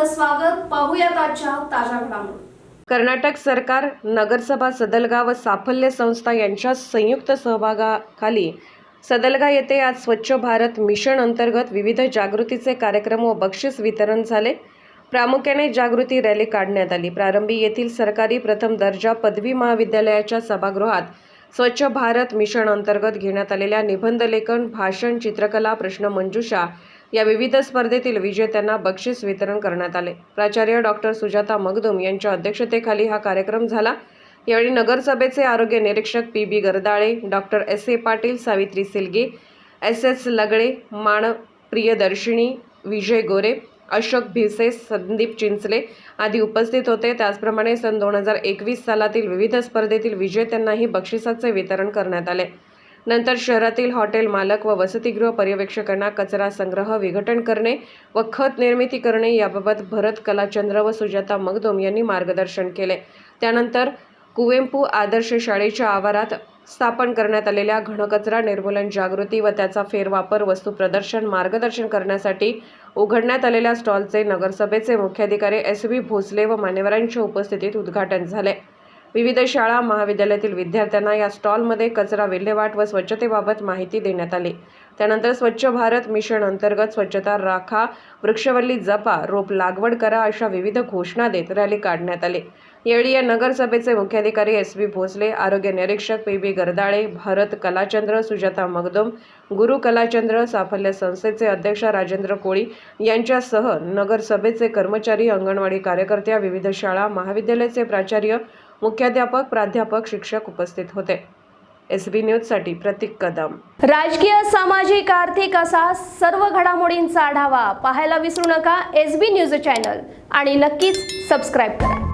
आपलं स्वागत. पाहूयात आजच्या ताज्या घडामोडी. कर्नाटक सरकार, नगरसभा सदलगा व साफल्य संस्था यांच्या संयुक्त सहभागाखाली सदलगा येथे आज स्वच्छ भारत मिशन अंतर्गत विविध जागृतीचे कार्यक्रम व बक्षीस वितरण झाले. प्रामुख्याने जागृती रॅली काढण्यात आली. प्रारंभी येथील सरकारी प्रथम दर्जा पदवी महाविद्यालयाच्या सभागृहात स्वच्छ भारत मिशन अंतर्गत घेण्यात आलेल्या निबंध लेखन, भाषण, चित्रकला, प्रश्नमंजुषा या विविध स्पर्धेतील विजेत्यांना बक्षीस वितरण करण्यात आले. प्राचार्य डॉक्टर सुजाता मगदुम यांच्या अध्यक्षतेखाली हा कार्यक्रम झाला. यावेळी नगरसभेचे आरोग्य निरीक्षक PB. Gardale, doctor SA. Patil, Savitri Silge, SS. Lagade, मान प्रियदर्शिनी, विजय गोरे, अशोक भिसे, संदीप चिंचले आदी उपस्थित होते. त्याचप्रमाणे सन 2021 सालातील विविध स्पर्धेतील विजेत्यांनाही बक्षिसाचे वितरण करण्यात आले. नंतर शहरातील हॉटेल मालक व वसतिगृह पर्यवेक्षकांना कचरा संग्रह, विघटन करणे व खत निर्मिती करणे याबाबत भरत कलाचंद्र व सुजाता मगदुम यांनी मार्गदर्शन केले. त्यानंतर कुवेंपू आदर्श शाळेच्या आवारात स्थापन करण्यात आलेल्या घनकचरा निर्मूलन जागृती व त्याचा फेरवापर वस्तू प्रदर्शन मार्गदर्शन करण्यासाठी उघडण्यात आलेल्या स्टॉलचे नगरसभेचे मुख्याधिकारी एस.बी. भोसले व मान्यवरांच्या उपस्थितीत उद्घाटन झाले. विविध शाळा महाविद्यालयातील विद्यार्थ्यांना या स्टॉलमध्ये कचरा विल्हेवाट व स्वच्छतेबाबत माहिती देण्यात आली. त्यानंतर स्वच्छ भारत मिशन अंतर्गत स्वच्छता राखा, वृक्षवल्ली जपा, रोप लागवड करा अशा विविध घोषणा देत रॅली काढण्यात आली. यावेळी या नगरसभेचे मुख्याधिकारी एस.बी. भोसले, आरोग्य निरीक्षक पी.बी. गरदाळे, भरत कलाचंद्र, सुजाता मगदुम, गुरु कलाचंद्र, साफल्य संस्थेचे अध्यक्ष राजेंद्र कोळी यांच्यासह नगरसभेचे कर्मचारी, अंगणवाडी कार्यकर्त्या, विविध शाळा महाविद्यालयाचे प्राचार्य, मुख्याध्यापक, प्राध्यापक, शिक्षक उपस्थित होते. एसबी न्यूजसाठी प्रतीक कदम. राजकीय, सामाजिक, आर्थिक असा सर्व घडामोडींचा आढावा पाहायला विसरू नका एसबी न्यूज चॅनल आणि नक्कीच सबस्क्राईब करा.